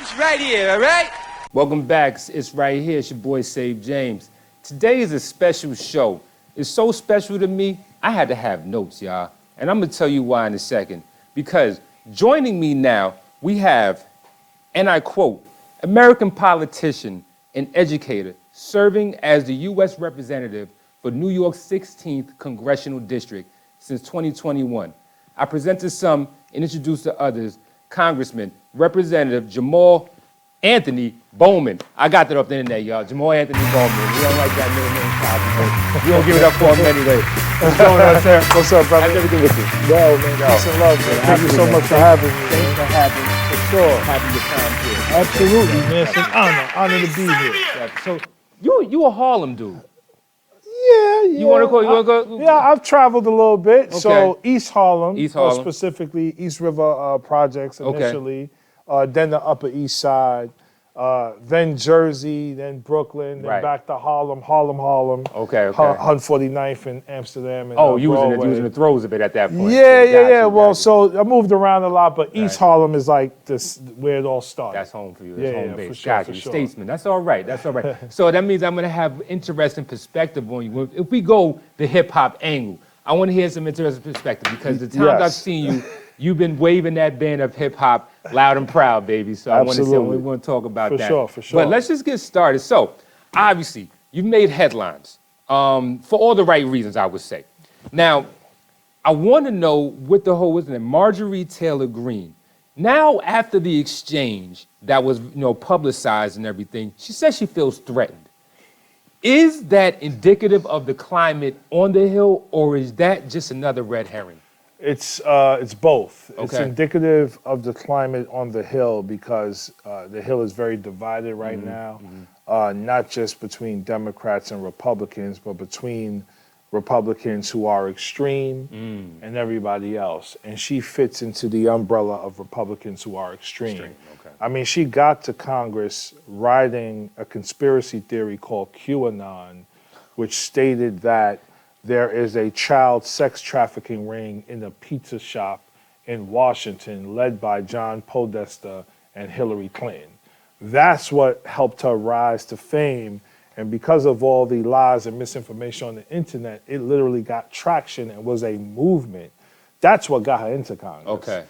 It's right here, all right? Welcome back. It's right here. It's your boy, Sabe James. Today is a special show. It's so special to me, I had to have notes, y'all. And I'm going to tell you why in a second. Because joining me now, we have, and I quote, American politician and educator serving as the U.S. representative for New York's 16th Congressional District since 2021. I present to some and introduce to others, Congressman, Representative Jamaal Anthony Bowman. I got that off the internet, y'all. Jamaal Anthony Bowman. We don't like that middle name problem, but we don't give it up for him anyway. What's going on, sir? What's up, brother? How's everything with you? Yo, man, peace and love, man. Thank you so much for having me. Thanks for having me. For sure. Having the time here. Absolutely, man. It's an honor to be here. So you a Harlem dude. Yeah. You want to go? Yeah, I've traveled a little bit. Okay. So East Harlem, specifically East River Projects initially, then the Upper East Side, then Jersey, then Brooklyn, then back to Harlem. Okay. 149th in Amsterdam. And, you was in the throes of it at that point. Yeah. Well, so I moved around a lot, but East Harlem is like this where it all started. That's home for you. That's home base. For sure, Gotcha. Statesman. That's all right. So that means I'm going to have interesting perspective on you. If we go the hip hop angle, I want to hear some interesting perspective because the times I've seen you, you've been waving that band of hip hop loud and proud, baby. So I want to talk about that. For sure. But let's just get started. So obviously, you've made headlines for all the right reasons, I would say. Now, I want to know with the whole, wasn't it, Marjorie Taylor Greene. Now, after the exchange that was, publicized and everything, she says she feels threatened. Is that indicative of the climate on the Hill, or is that just another red herring? It's both. Okay. It's indicative of the climate on the Hill because the Hill is very divided right now, not just between Democrats and Republicans, but between Republicans who are extreme and everybody else. And she fits into the umbrella of Republicans who are extreme. Okay. I mean, she got to Congress writing a conspiracy theory called QAnon, which stated that there is a child sex trafficking ring in a pizza shop in Washington led by John Podesta and Hillary Clinton. That's what helped her rise to fame. And because of all the lies and misinformation on the internet, it literally got traction and was a movement. That's what got her into Congress. Okay.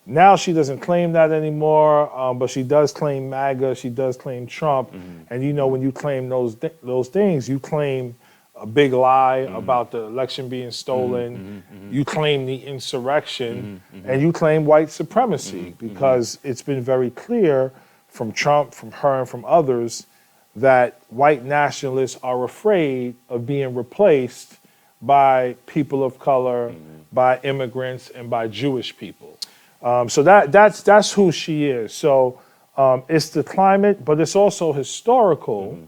Now she doesn't claim that anymore, but she does claim MAGA, she does claim Trump. And when you claim those things, you claim a big lie about the election being stolen, you claim the insurrection, and you claim white supremacy because it's been very clear from Trump, from her, and from others that white nationalists are afraid of being replaced by people of color, by immigrants, and by Jewish people. So that's who she is. So it's the climate, but it's also historical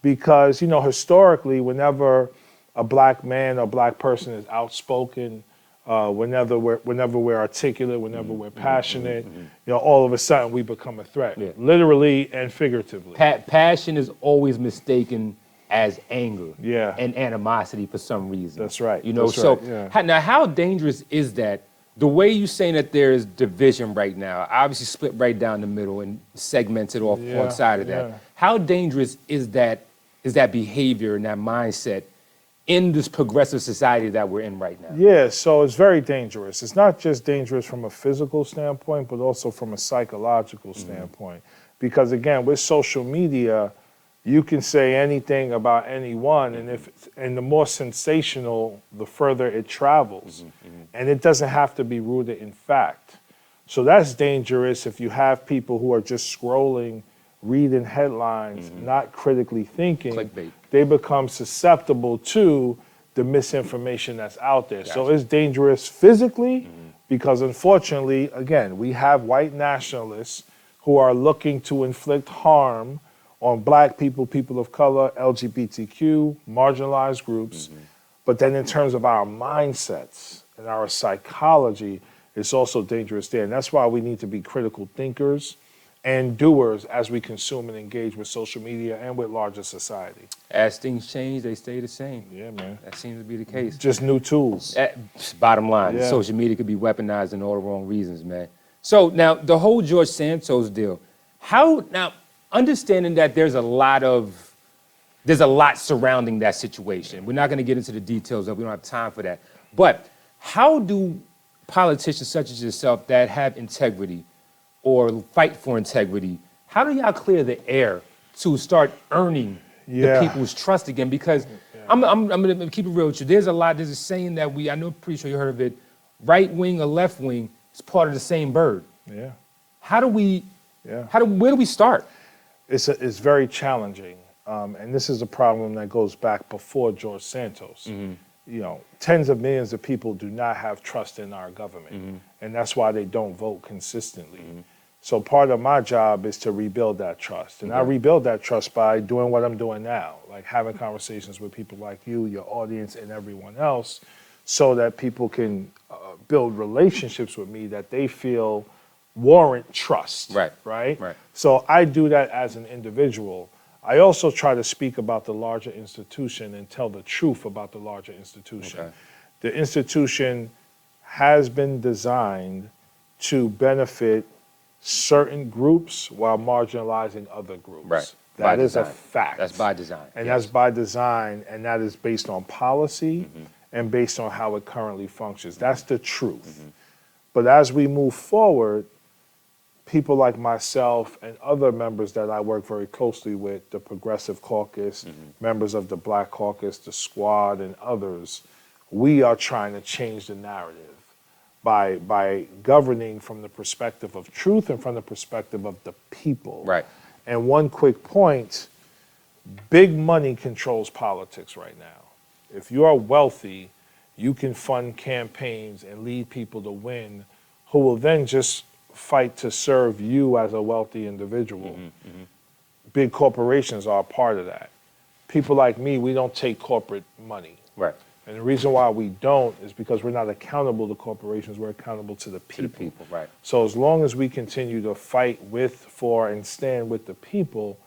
because, historically, whenever a black man or black person is outspoken, whenever we're articulate, whenever we're passionate, all of a sudden we become a threat, literally and figuratively. Passion is always mistaken as anger Yeah. and animosity for some reason. That's right. Now how dangerous is that? The way you're saying that there is division right now, obviously split right down the middle and segmented off one side of that. How dangerous is that behavior and that mindset in this progressive society that we're in right now? Yeah, so it's very dangerous. It's not just dangerous from a physical standpoint, but also from a psychological standpoint. Because again, with social media, you can say anything about anyone, and the more sensational, the further it travels. And it doesn't have to be rooted in fact. So that's dangerous if you have people who are just scrolling, reading headlines, not critically thinking. Clickbait. They become susceptible to the misinformation that's out there. So it's dangerous physically because unfortunately, again, we have white nationalists who are looking to inflict harm on black people, people of color, LGBTQ, marginalized groups. But then in terms of our mindsets and our psychology, it's also dangerous there. And that's why we need to be critical thinkers and doers as we consume and engage with social media and with larger society. As things change, they stay the same. Yeah, man. That seems to be the case. Just new tools. Bottom line, Yeah. social media could be weaponized in all the wrong reasons, man. So now the whole George Santos deal, How now, understanding that there's a lot surrounding that situation. We're not going to get into the details of it. We don't have time for that. But how do politicians such as yourself that have integrity or fight for integrity, how do y'all clear the air to start earning the people's trust again? Because I'm going to keep it real with you. There's a saying that I know, pretty sure you heard of it, right wing or left wing is part of the same bird. Yeah. Where do we start? It's very challenging. And this is a problem that goes back before George Santos. You know, tens of millions of people do not have trust in our government. And that's why they don't vote consistently. So part of my job is to rebuild that trust. And I rebuild that trust by doing what I'm doing now, like having conversations with people like you, your audience, and everyone else, so that people can build relationships with me that they feel warrant trust. Right? So I do that as an individual. I also try to speak about the larger institution and tell the truth about the larger institution. The institution has been designed to benefit certain groups while marginalizing other groups. That is a fact. That's by design. And that's by design, and that is based on policy and based on how it currently functions. That's the truth. But as we move forward, people like myself and other members that I work very closely with, the Progressive Caucus, members of the Black Caucus, the Squad, and others, we are trying to change the narrative by governing from the perspective of truth and from the perspective of the people. And one quick point, big money controls politics right now. If you are wealthy, you can fund campaigns and lead people to win who will then just fight to serve you as a wealthy individual. Big corporations are a part of that. People like me, we don't take corporate money. And the reason why we don't is because we're not accountable to corporations, we're accountable to the people. So as long as we continue to fight with, for, and stand with the people,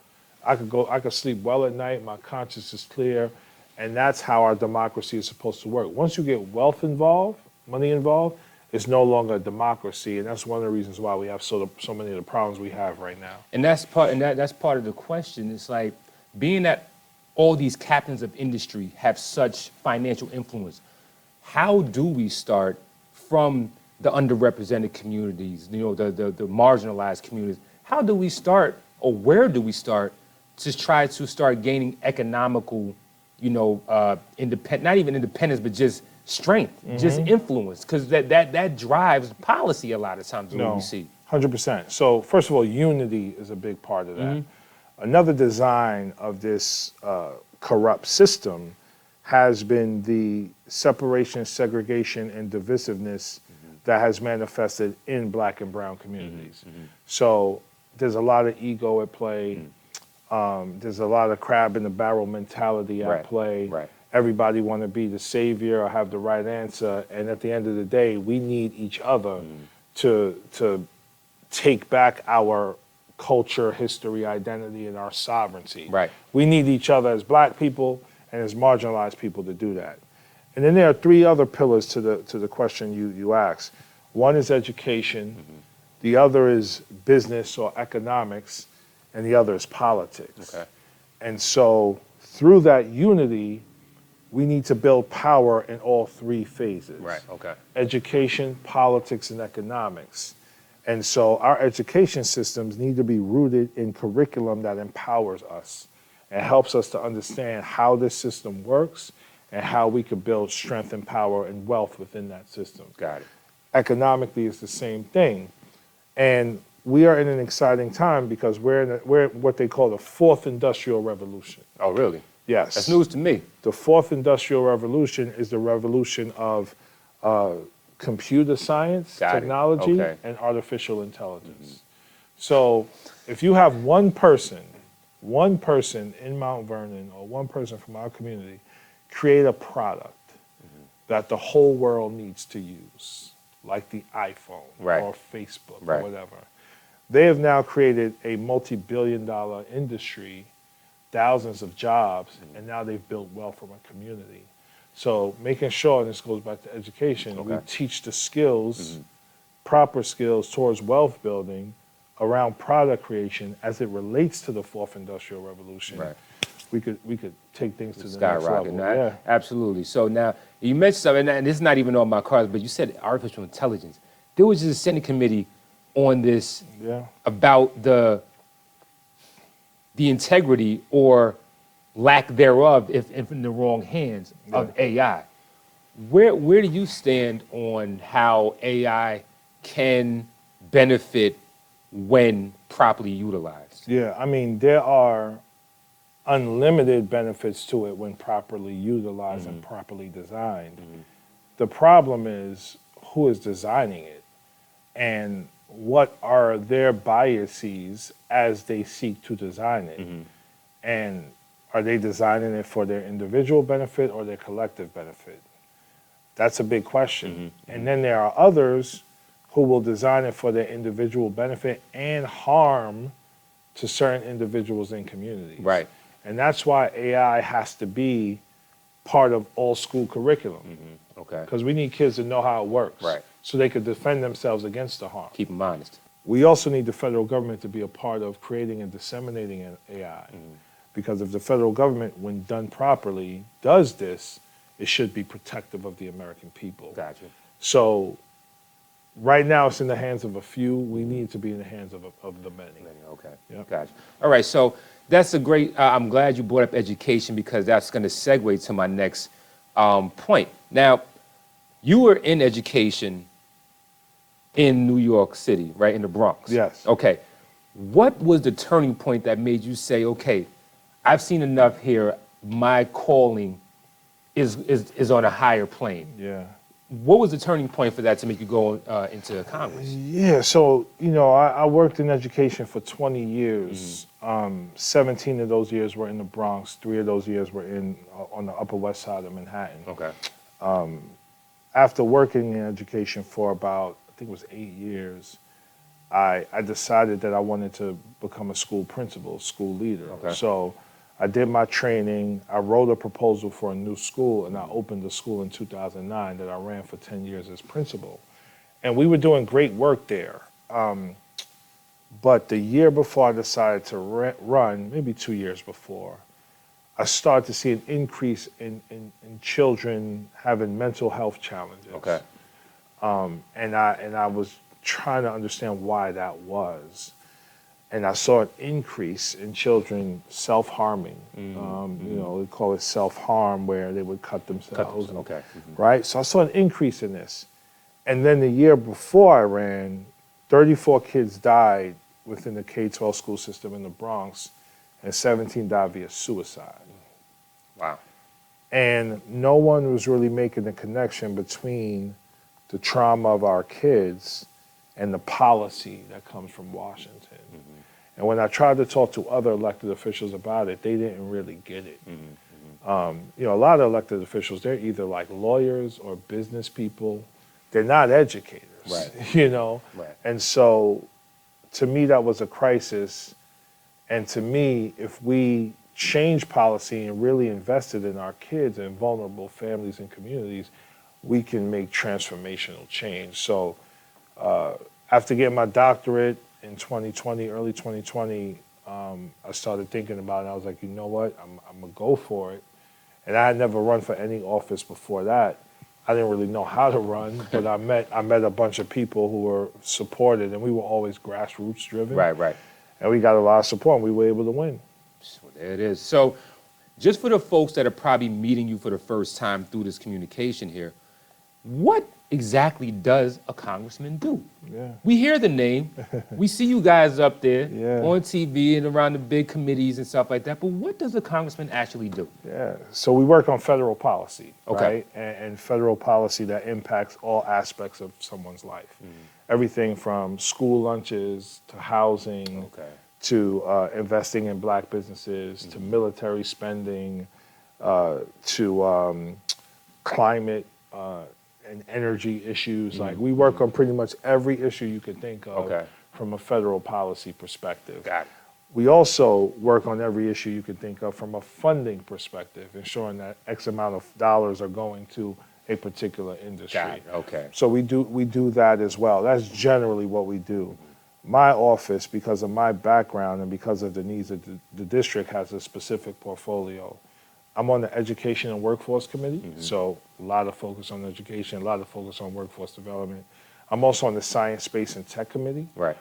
I could sleep well at night, my conscience is clear, and that's how our democracy is supposed to work. Once you get wealth involved, money involved, it's no longer a democracy, and that's one of the reasons why we have so many of the problems we have right now. And that's part of the question. It's like, being that all these captains of industry have such financial influence, how do we start from the underrepresented communities, the marginalized communities? How do we start, or where do we start to try to start gaining economical, independence, not even independence, but just strength, just influence? Because that drives policy a lot of times, what we see. 100%. So first of all, unity is a big part of that. Another design of this corrupt system has been the separation, segregation, and divisiveness that has manifested in Black and brown communities. So there's a lot of ego at play. There's a lot of crab in the barrel mentality at play. Everybody want to be the savior or have the right answer. And at the end of the day, we need each other to take back our culture, history, identity, and our sovereignty. We need each other as Black people and as marginalized people to do that. And then there are three other pillars to the question you asked. One is education, the other is business or economics, and the other is politics. And so through that unity, we need to build power in all three phases. Education, politics, and economics. And so our education systems need to be rooted in curriculum that empowers us and helps us to understand how this system works and how we could build strength and power and wealth within that system. Economically, it's the same thing. And we are in an exciting time because we're in what they call the fourth industrial revolution. Oh, really? Yes. That's news to me. The fourth industrial revolution is the revolution of computer science, technology, and artificial intelligence. So if you have one person in Mount Vernon or one person from our community create a product that the whole world needs to use, like the iPhone or Facebook or whatever, they have now created a multi-billion-dollar industry, thousands of jobs, and now they've built wealth from a community. So making sure, and this goes back to education, we teach the skills, proper skills towards wealth building around product creation as it relates to the fourth industrial revolution, Right. we could take things to the next Skyrocket. level. No, Yeah. absolutely. So now you mentioned something, and this is not even on my cards, but you said artificial intelligence. There was just a Senate committee on this Yeah. about the integrity or lack thereof, if in the wrong hands, of AI. Where do you stand on how AI can benefit when properly utilized? Yeah, I mean, there are unlimited benefits to it when properly utilized and properly designed. The problem is who is designing it and what are their biases as they seek to design it. And are they designing it for their individual benefit or their collective benefit? That's a big question. And then there are others who will design it for their individual benefit and harm to certain individuals and communities. Right. And that's why AI has to be part of all school curriculum. Okay. Because we need kids to know how it works. Right. So they could defend themselves against the harm. Keep them honest. We also need the federal government to be a part of creating and disseminating an AI. Because if the federal government, when done properly, does this, it should be protective of the American people. Gotcha. So right now it's in the hands of a few. We need to be in the hands of the many. Okay. Yep. Gotcha. All right. So that's a great. I'm glad you brought up education because that's going to segue to my next point. Now, you were in education in New York City, right, in the Bronx. Yes. Okay. What was the turning point that made you say, okay, I've seen enough here. My calling is on a higher plane. Yeah. What was the turning point for that to make you go into Congress? Yeah, so, I worked in education for 20 years. 17 of those years were in the Bronx. 3 of those years were on the Upper West Side of Manhattan. Okay. After working in education for about, I think it was 8 years, I decided that I wanted to become a school principal, school leader. Okay. So I did my training, I wrote a proposal for a new school, and I opened the school in 2009 that I ran for 10 years as principal. And we were doing great work there. But the year before I decided to run, maybe 2 years before, I started to see an increase in children having mental health challenges. Okay. And I was trying to understand why that was. And I saw an increase in children self-harming. They call it self-harm, where they would cut themselves. Okay. Right? So I saw an increase in this. And then the year before I ran, 34 kids died within the K-12 school system in the Bronx, and 17 died via suicide. Wow. And no one was really making the connection between the trauma of our kids and the policy that comes from Washington. And when I tried to talk to other elected officials about it, they didn't really get it. A lot of elected officials, they're either like lawyers or business people. They're not educators, Right. Right. And so to me, that was a crisis. And to me, if we change policy and really invested in our kids and vulnerable families and communities, we can make transformational change. So after getting my doctorate in 2020, early 2020, I started thinking about it. I was like, you know what, I'm gonna go for it. And I had never run for any office before that. I didn't really know how to run, but I met a bunch of people who were supported, and we were always grassroots driven. Right. And we got a lot of support, and we were able to win. So there it is. So just for the folks that are probably meeting you for the first time through this communication here, what exactly does a congressman do? Yeah. We hear the name. We see you guys up there Yeah. on TV and around the big committees and stuff like that. But what does a congressman actually do? Yeah, so we work on federal policy, Okay. right? And federal policy that impacts all aspects of someone's life. Everything from school lunches to housing, Okay. to investing in black businesses, to military spending, to climate and energy issues. Like, we work on pretty much every issue you could think of Okay. from a federal policy perspective. Got it. We also work on every issue you could think of from a funding perspective, ensuring that X amount of dollars are going to a particular industry. Got it. Okay. So we do that as well. That's generally what we do. my office, because of my background and because of the needs of the district, has a specific portfolio. I'm on the Education and Workforce Committee, so a lot of focus on education, a lot of focus on workforce development. I'm also on the Science, Space, and Tech Committee, Right.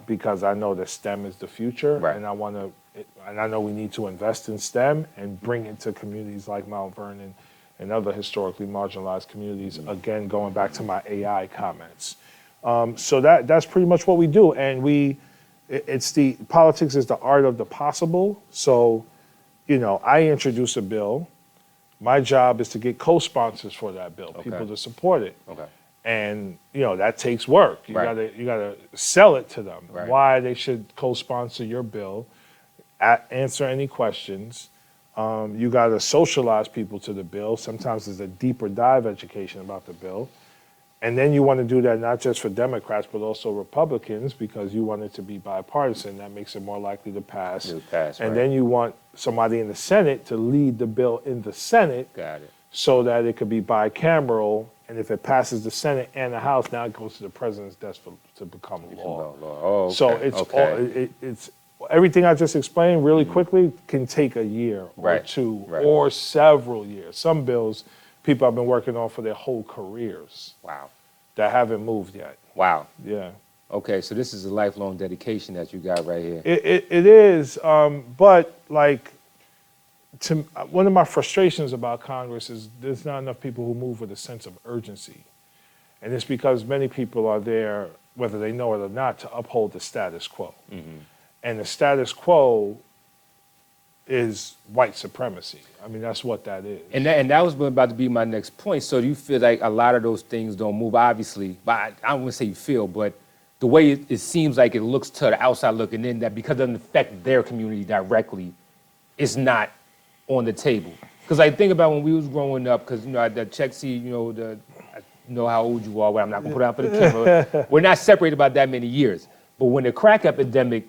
because I know that STEM is the future, Right. and I know we need to invest in STEM and bring it to communities like Mount Vernon and other historically marginalized communities. Again, going back to my AI comments. So that's pretty much what we do, and politics is the art of the possible. So, I introduce a bill. My job is to get co-sponsors for that bill, people to support it. Okay. And that takes work. You Right. gotta sell it to them. Right. Why they should co-sponsor your bill, answer any questions. You gotta socialize people to the bill. Sometimes there's a deeper dive education about the bill. And then you want to do that not just for Democrats, but also Republicans, because you want it to be bipartisan. That makes it more likely to pass. It'll pass, and right. then you want somebody in the Senate to lead the bill in the Senate. Got it. So that it could be bicameral. And if it passes the Senate and the House, now it goes to the president's desk to become law. Oh, okay. So it's everything I just explained really quickly can take a year or Right. two Right. or several years. Some bills people have been working on for their whole careers Wow. that haven't moved yet. Wow. Yeah. Okay, so this is a lifelong dedication that you got right here. It is, but like, one of my frustrations about Congress is there's not enough people who move with a sense of urgency. And it's because many people are there, whether they know it or not, to uphold the status quo. And the status quo is white supremacy. I mean, that's what that is. And that was about to be my next point. So do you feel like a lot of those things don't move? Obviously, but I don't want to say you feel, but the way it seems like it looks to the outside looking in, that because it doesn't affect their community directly, it's not on the table. Because I think about when we was growing up, because the check seat, I know how old you are, but I'm not gonna put it out for the camera. We're not separated about that many years. But when the crack epidemic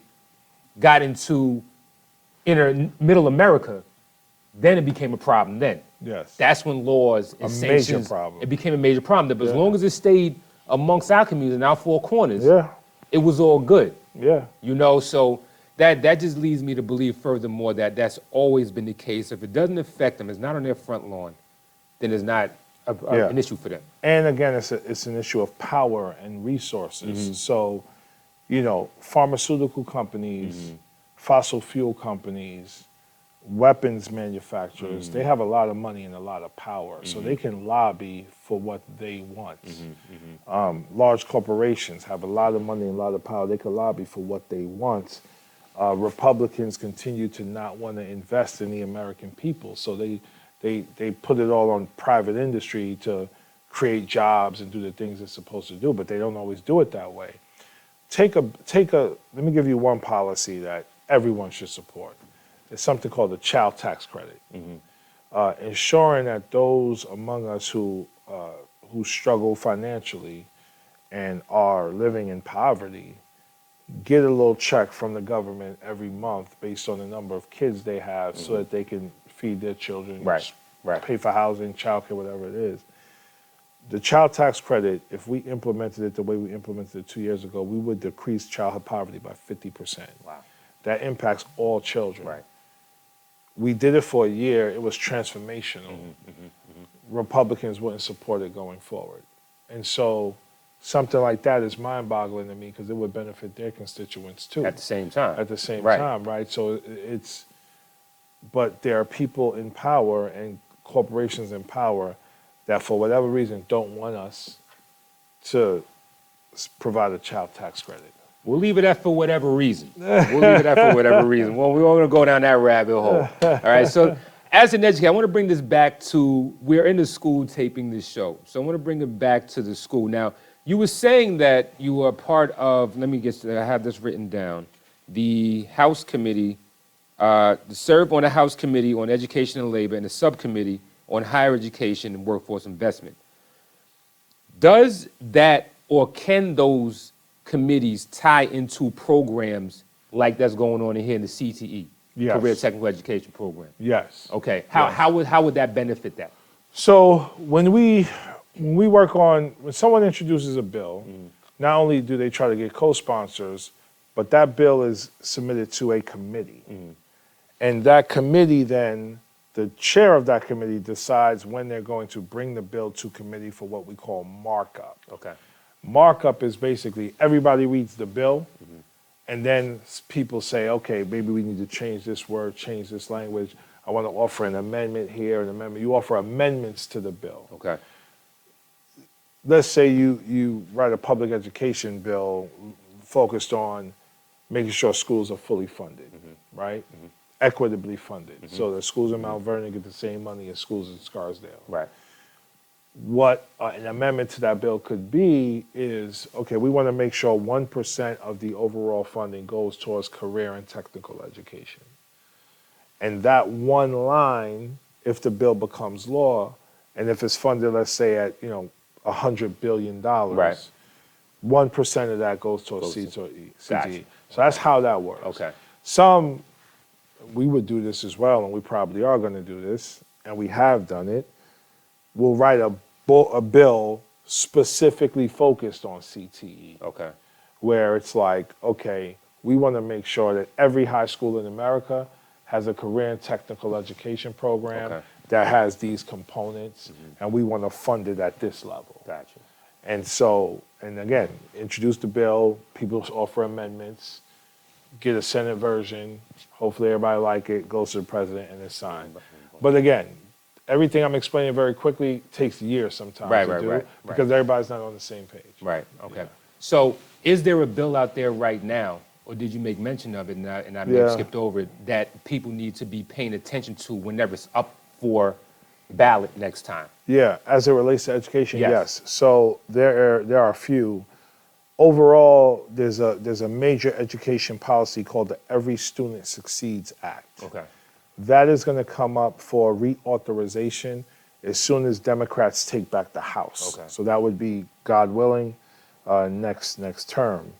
got into middle America, then it became a problem then. Yes. That's when laws and sanctions, major problem. it became a major problem. But as long as it stayed amongst our community and our four corners, it was all good. Yeah. So that just leads me to believe furthermore that that's always been the case. If it doesn't affect them, it's not on their front lawn, then it's not an issue for them. And again, it's an issue of power and resources. So, pharmaceutical companies, fossil fuel companies, weapons manufacturers, they have a lot of money and a lot of power. So they can lobby for what they want. Large corporations have a lot of money and a lot of power. They can lobby for what they want. Republicans continue to not want to invest in the American people. So they put it all on private industry to create jobs and do the things it's supposed to do, but they don't always do it that way. Let me give you one policy that everyone should support. It's something called the child tax credit. Ensuring that those among us who struggle financially and are living in poverty get a little check from the government every month based on the number of kids they have so that they can feed their children, pay for housing, childcare, whatever it is. The child tax credit, if we implemented it the way we implemented it 2 years ago, we would decrease childhood poverty by 50%. Wow. That impacts all children. We did it for a year. It was transformational. Republicans wouldn't support it going forward. And so something like that is mind-boggling to me because it would benefit their constituents too. At the same time. At the same time, right? So but there are people in power and corporations in power that for whatever reason don't want us to provide a child tax credit. We'll leave it at for whatever reason. Well, we're going to go down that rabbit hole. All right, so as an educator, I want to bring this back to, we're in the school taping this show. So I want to bring it back to the school. Now, you were saying that you were a part of, I have this written down, the House Committee, serve on the House Committee on Education and Labor and the Subcommittee on Higher Education and Workforce Investment. Does that, or can those committees tie into programs like that's going on in here in the CTE, Career Technical Education Program? Yes. Okay. How would that benefit that? So when we work on, when someone introduces a bill, not only do they try to get co-sponsors, but that bill is submitted to a committee. And that committee then, the chair of that committee decides when they're going to bring the bill to committee for what we call markup. Okay. Markup is basically everybody reads the bill, and then people say, okay, maybe we need to change this word, change this language. I want to offer an amendment here, an amendment. You offer amendments to the bill. Okay. Let's say you write a public education bill focused on making sure schools are fully funded, right? Equitably funded. So the schools in Mount Vernon get the same money as schools in Scarsdale. Right. What an amendment to that bill could be is, okay, we want to make sure 1% of the overall funding goes towards career and technical education. And that one line, if the bill becomes law, and if it's funded, let's say at, $100 billion, Right. 1% of that goes towards CTE. Gotcha. So that's how that works. Okay. We would do this as well, and we probably are going to do this, and we have done it. We'll write a bill specifically focused on CTE. Okay. Where it's like, okay, we want to make sure that every high school in America has a career and technical education program that has these components, and we want to fund it at this level. Gotcha. And so, and again, introduce the bill, people offer amendments, get a Senate version, hopefully everybody like it, goes to the president, and it's signed. But again, everything I'm explaining very quickly takes years sometimes to do because everybody's not on the same page. Right, okay. So is there a bill out there right now, or did you make mention of it and I may have skipped over it, that people need to be paying attention to whenever it's up for ballot next time? Yeah, as it relates to education, Yes. yes. So there are a few. Overall, there's a major education policy called the Every Student Succeeds Act. Okay. That is going to come up for reauthorization as soon as Democrats take back the House. Okay. So that would be, God willing, next term,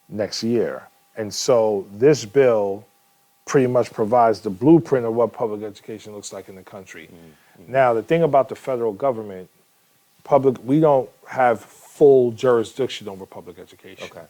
next year. And so this bill pretty much provides the blueprint of what public education looks like in the country. Now, the thing about the federal government, we don't have full jurisdiction over public education. Okay.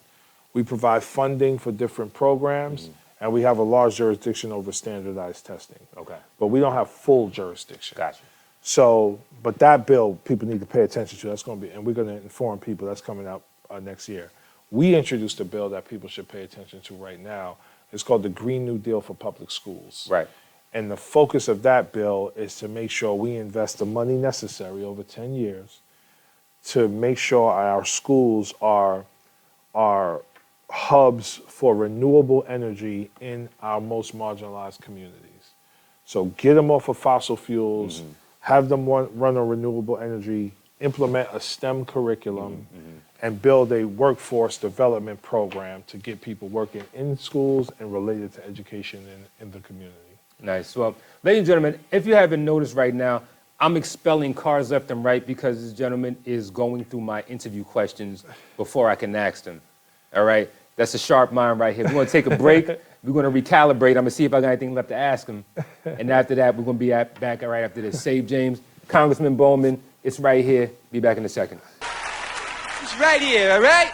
We provide funding for different programs, and we have a large jurisdiction over standardized testing. Okay. But we don't have full jurisdiction. Gotcha. So, but that bill, people need to pay attention to. That's going to be, and we're going to inform people that's coming out next year. We introduced a bill that people should pay attention to right now. It's called the Green New Deal for Public Schools. Right. And the focus of that bill is to make sure we invest the money necessary over 10 years to make sure our schools are hubs for renewable energy in our most marginalized communities. So get them off of fossil fuels, have them run on renewable energy, implement a STEM curriculum, and build a workforce development program to get people working in schools and related to education in the community. Nice. Well, ladies and gentlemen, if you haven't noticed right now, I'm expelling cars left and right because this gentleman is going through my interview questions before I can ask them. All right? That's a sharp mind right here. We're going to take a break. We're going to recalibrate. I'm going to see if I got anything left to ask him. And after that, we're going to be back right after this. Sabe James, Congressman Bowman, it's right here. Be back in a second. It's right here, all right?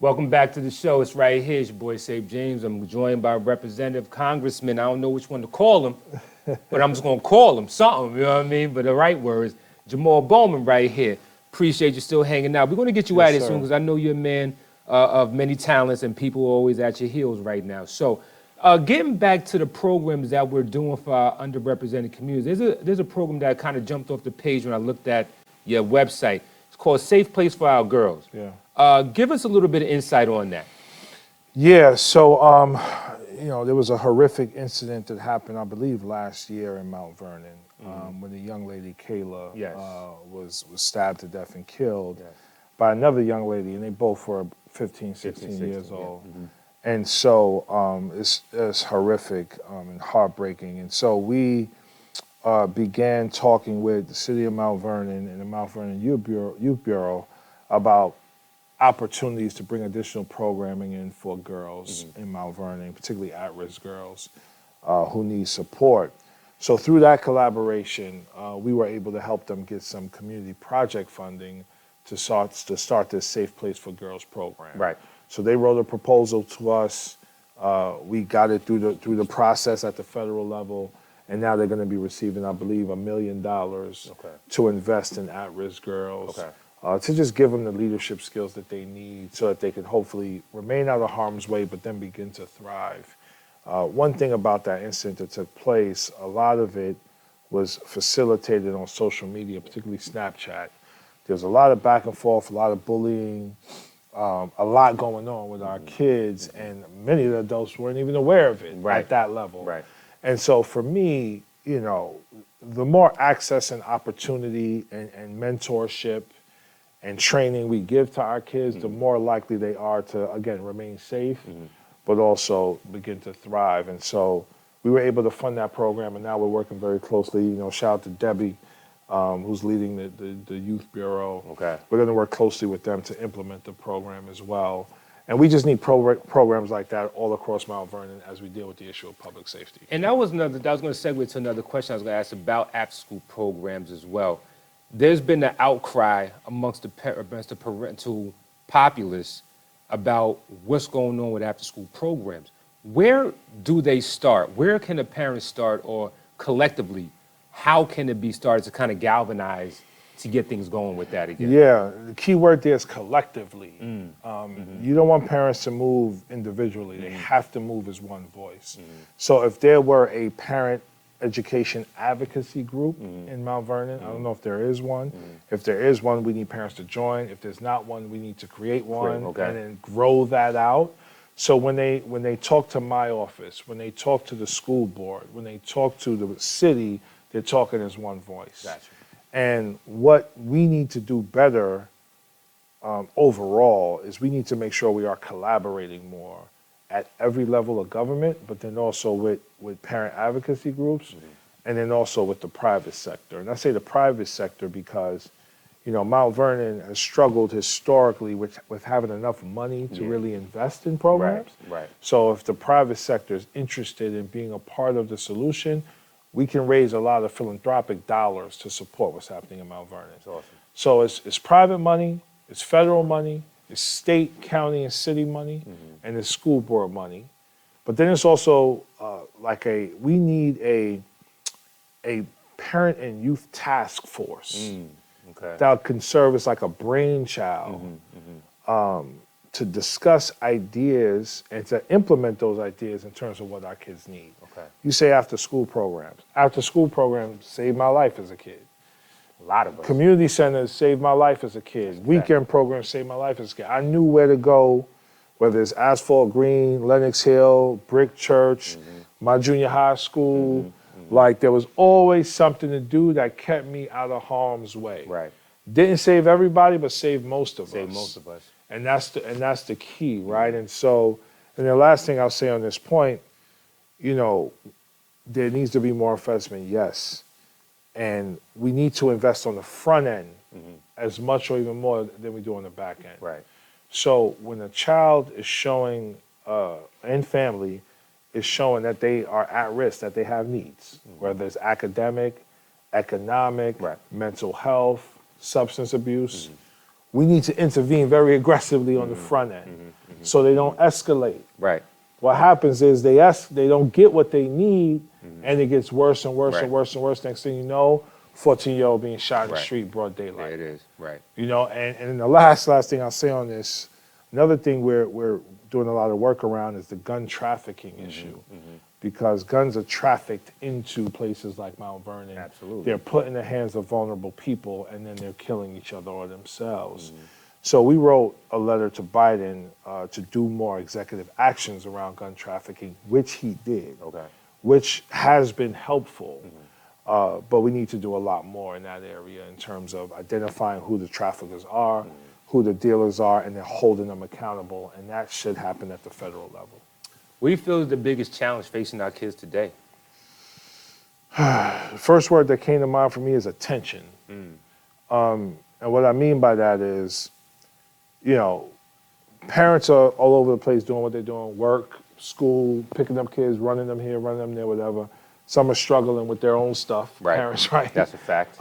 Welcome back to the show. It's right here. It's your boy, Sabe James. I'm joined by Representative Congressman. I don't know which one to call him, but I'm just going to call him something, you know what I mean? But the right words, Jamaal Bowman right here. Appreciate you still hanging out. We're going to get you out of here soon because I know you're a man of many talents and people are always at your heels right now. So getting back to the programs that we're doing for our underrepresented communities, there's a program that kind of jumped off the page when I looked at your website. It's called Safe Place for Our Girls. Yeah. Give us a little bit of insight on that. Yeah, so, there was a horrific incident that happened, I believe, last year in Mount Vernon when the young lady, Kayla, was stabbed to death and killed by another young lady, and they both were 15, 16 years old. And so it's horrific and heartbreaking. And so we began talking with the city of Mount Vernon and the Mount Vernon Youth Bureau about opportunities to bring additional programming in for girls in Mount Vernon, particularly at-risk girls who need support. So through that collaboration, we were able to help them get some community project funding to start this Safe Place for Girls program. Right. So they wrote a proposal to us. We got it through the process at the federal level, and now they're going to be receiving, I believe, $1 million to invest in at-risk girls, to just give them the leadership skills that they need so that they can hopefully remain out of harm's way, but then begin to thrive. One thing about that incident that took place, a lot of it was facilitated on social media, particularly Snapchat. There was a lot of back and forth, a lot of bullying, a lot going on with our kids, and many of the adults weren't even aware of it at that level. Right. And so for me, you know, the more access and opportunity and mentorship and training we give to our kids, the more likely they are to, again, remain safe, but also begin to thrive. And so we were able to fund that program, and now we're working very closely. You know, shout out to Debbie, who's leading the Youth Bureau. We're going to work closely with them to implement the program as well. And we just need programs like that all across Mount Vernon as we deal with the issue of public safety. And that was going to segue to another question I was going to ask about after-school programs as well. There's been an outcry amongst the parental populace about what's going on with after-school programs. Where do they start? Where can the parents start, or collectively, how can it be started to kind of galvanize to get things going with that again? Yeah, the key word there is collectively. You don't want parents to move individually. They have to move as one voice. So if there were a parent education advocacy group in Mount Vernon, I don't know if there is one. If there is one, we need parents to join. If there's not one, we need to create one and then grow that out. So when they talk to my office, when they talk to the school board, when they talk to the city, they're talking as one voice. Gotcha. And what we need to do better overall is we need to make sure we are collaborating more at every level of government, but then also with parent advocacy groups, and then also with the private sector. And I say the private sector because, you know, Mount Vernon has struggled historically with having enough money to really invest in programs. Right. So if the private sector is interested in being a part of the solution, we can raise a lot of philanthropic dollars to support what's happening in Mount Vernon. That's awesome. So it's private money, it's federal money, it's state, county, and city money, and it's school board money. But then it's also we need a parent and youth task force that can serve as like a brainchild to discuss ideas and to implement those ideas in terms of what our kids need. You say after school programs. After school programs saved my life as a kid. A lot of us. Community centers saved my life as a kid. Weekend programs saved my life as a kid. I knew where to go, whether it's Asphalt Green, Lenox Hill, Brick Church, my junior high school. Like there was always something to do that kept me out of harm's way. Right. Didn't save everybody, but saved most of us. Saved most of us. And that's the key, right? And so, and the last thing I'll say on this point, you know, there needs to be more investment, yes. And we need to invest on the front end as much or even more than we do on the back end. Right. So when a child is showing, and family is showing that they are at risk, that they have needs, whether it's academic, economic, mental health, substance abuse, we need to intervene very aggressively on the front end so they don't escalate. Right. What happens is they don't get what they need, and it gets worse and worse and worse and worse. Next thing you know, 14-year-old being shot in the street, broad daylight. There it is, right. You know, and the last thing I'll say on this, another thing we're doing a lot of work around is the gun trafficking issue, because guns are trafficked into places like Mount Vernon. Absolutely. They're put in the hands of vulnerable people, and then they're killing each other or themselves. So we wrote a letter to Biden to do more executive actions around gun trafficking, which he did, which has been helpful. But we need to do a lot more in that area in terms of identifying who the traffickers are, who the dealers are, and then holding them accountable. And that should happen at the federal level. What do you feel is the biggest challenge facing our kids today? The first word that came to mind for me is attention. And what I mean by that is, you know, parents are all over the place doing what they're doing, work, school, picking up kids, running them here, running them there, whatever. Some are struggling with their own stuff, parents, right? That's a fact.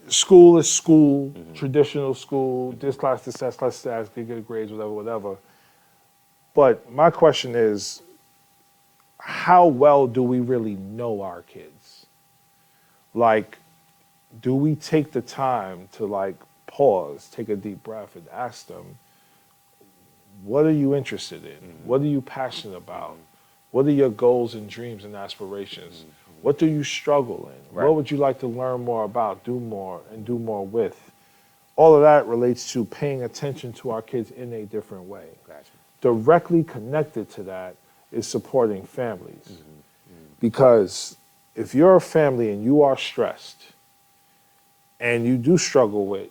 school is school, traditional school, this class, this class, get good grades, whatever. But my question is, how well do we really know our kids? Like, do we take the time to like pause, take a deep breath and ask them, what are you interested in? What are you passionate about? What are your goals and dreams and aspirations? What do you struggle in? Right. What would you like to learn more about, do more with? All of that relates to paying attention to our kids in a different way. Gotcha. Directly connected to that is supporting families. Because if you're a family and you are stressed and you do struggle with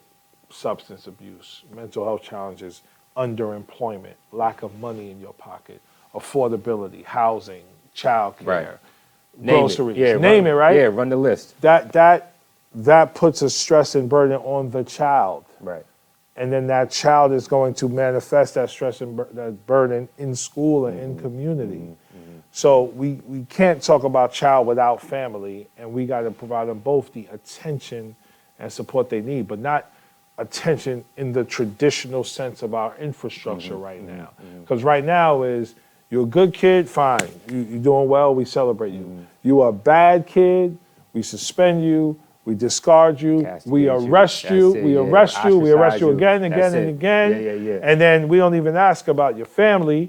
substance abuse, mental health challenges, underemployment, lack of money in your pocket, affordability, housing, childcare, Right. groceries, Name it, right? Yeah, run the list. That puts a stress and burden on the child. Right. And then that child is going to manifest that stress and that burden in school and in community. So we can't talk about child without family, and we got to provide them both the attention and support they need, but not attention in the traditional sense of our infrastructure right now. Because right now is, you're a good kid, fine. You're doing well, we celebrate you. You are a bad kid, we suspend you, we discard you, we arrest you, we arrest you again and again and again. And then we don't even ask about your family,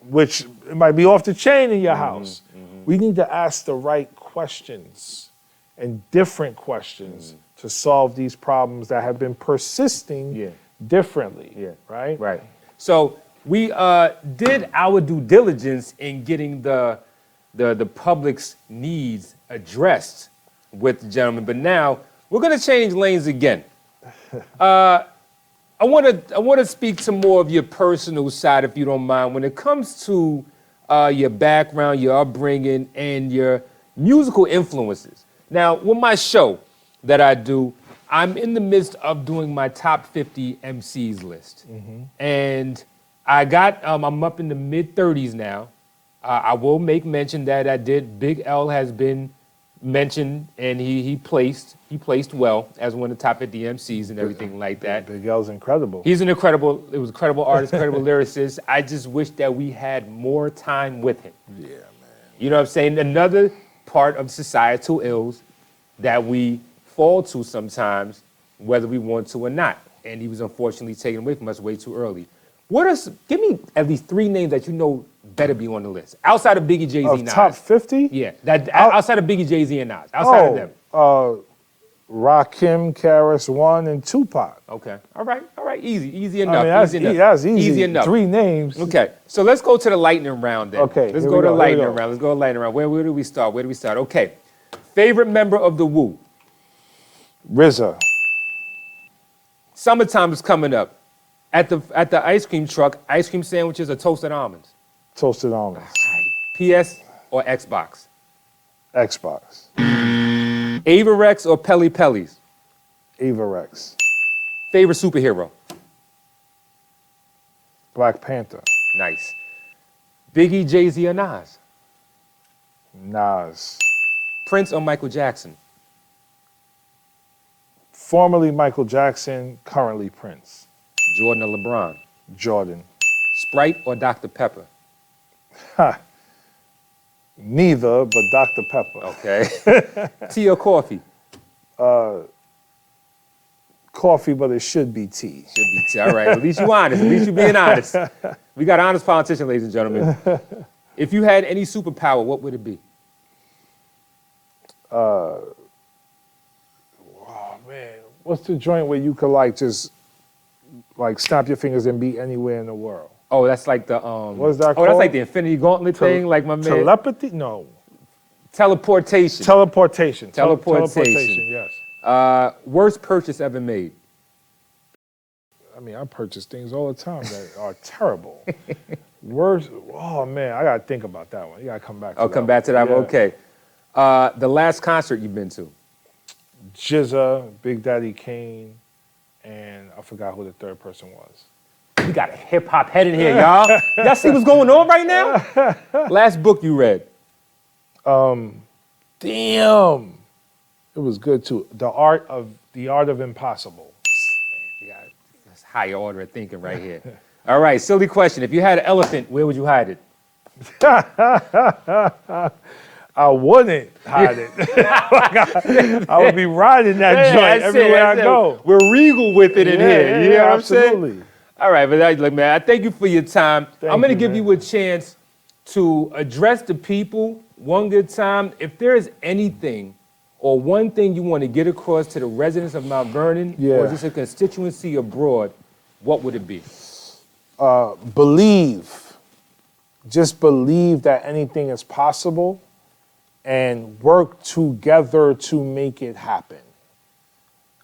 which might be off the chain in your house. We need to ask the right questions and different questions to solve these problems that have been persisting differently, right? Right. So we did our due diligence in getting the public's needs addressed with the gentleman, but now we're going to change lanes again. I want to speak to more of your personal side, if you don't mind, when it comes to your background, your upbringing, and your musical influences. Now, with my show that I do, I'm in the midst of doing my top 50 MCs list, and I'm up in the mid 30s now. I will make mention that Big L has been mentioned, and he placed well as one of the top 50 MCs and everything like that. Big L's incredible. It was an incredible artist, incredible lyricist. I just wish that we had more time with him. Yeah, man. You know what I'm saying? Another part of societal ills that we fall to sometimes, whether we want to or not. And he was unfortunately taken away from us way too early. Give me at least 3 names that you know better be on the list. Outside of Biggie, Jay-Z, Nas. Top 50? Yeah, outside of Biggie, Jay-Z, and Nas. Outside of them. Rakim, KRS-One, and Tupac. Okay, all right, easy enough. That's easy. Easy enough. 3 names. Okay, so let's go to the lightning round then. Okay, let's go to the lightning round. Where do we start? Okay, favorite member of the Wu? RZA. Summertime is coming up. At the ice cream truck, ice cream sandwiches or toasted almonds? Toasted almonds. PS or Xbox? Xbox. Averex or Pelly Pellies? Averex. Favorite superhero? Black Panther. Nice. Biggie, Jay-Z or Nas? Nas. Prince or Michael Jackson? Formerly Michael Jackson, currently Prince. Jordan or LeBron? Jordan. Sprite or Dr. Pepper? Neither, but Dr. Pepper. Okay. Tea or coffee? Coffee, but it should be tea. Should be tea. All right. At least you're honest. At least you're being honest. We got an honest politician, ladies and gentlemen. If you had any superpower, what would it be? Oh, man. What's the joint where you could just snap your fingers and be anywhere in the world? Oh, that's like the What's that called? Oh, that's like the Infinity Gauntlet thing, like my man. Telepathy? No. Teleportation. Teleportation. Teleportation. Yes. Worst purchase ever made? I mean, I purchase things all the time that are terrible. Worst? Oh man, I gotta think about that one. You gotta come back. Come back to that one. Okay. The last concert you've been to? GZA, Big Daddy Kane, and I forgot who the third person was. We got a hip hop head in here, y'all. Y'all see what's going on right now? Last book you read? Damn. It was good too. The Art of The Art of Impossible. We got this higher order of thinking right here. All right, silly question. If you had an elephant, where would you hide it? I wouldn't hide it. I would be riding that joint everywhere I go. We're regal with it in here. You know what I'm saying? Absolutely. All right, but look, man, I thank you for your time. I'm going to give man. you a chance to address the people one good time. If there is anything or one thing you want to get across to the residents of Mount Vernon or just a constituency abroad, what would it be? Believe. Just believe that anything is possible and work together to make it happen.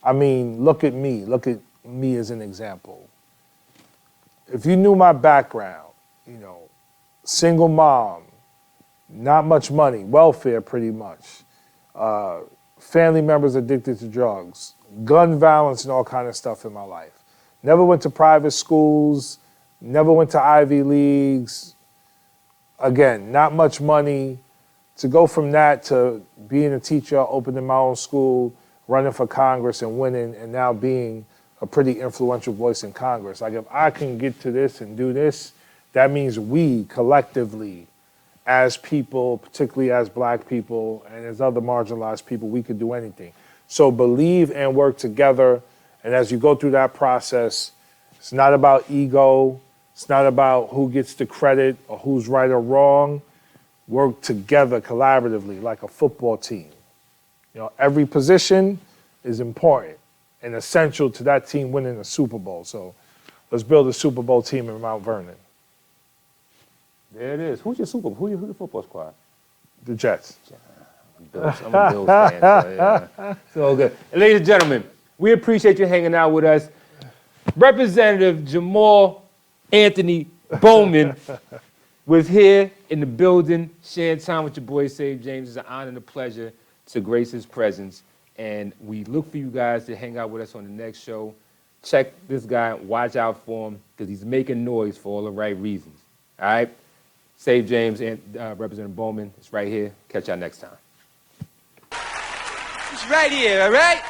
I mean, look at me. Look at me as an example. If you knew my background, you know, single mom, not much money, welfare pretty much, family members addicted to drugs, gun violence and all kind of stuff in my life. Never went to private schools, never went to Ivy Leagues. Again, not much money. To go from that to being a teacher, opening my own school, running for Congress and winning, and now being a pretty influential voice in Congress. Like, if I can get to this and do this, that means we collectively, as people, particularly as Black people and as other marginalized people, we could do anything. So believe and work together. And as you go through that process, it's not about ego. It's not about who gets the credit or who's right or wrong. Work together collaboratively like a football team. You know, every position is important and essential to that team winning a Super Bowl. So let's build a Super Bowl team in Mount Vernon. There it is. Who's your Super Bowl? Who's the football squad? The Jets. I'm a Bills fan, so yeah. It's all good. And ladies and gentlemen, we appreciate you hanging out with us. Representative Jamaal Anthony Bowman was here in the building, sharing time with your boy, Sabe James. It's an honor and a pleasure to grace his presence. And we look for you guys to hang out with us on the next show. Check this guy, watch out for him, because he's making noise for all the right reasons. All right? Sabe James and Representative Bowman, it's right here. Catch y'all next time. It's right here, all right?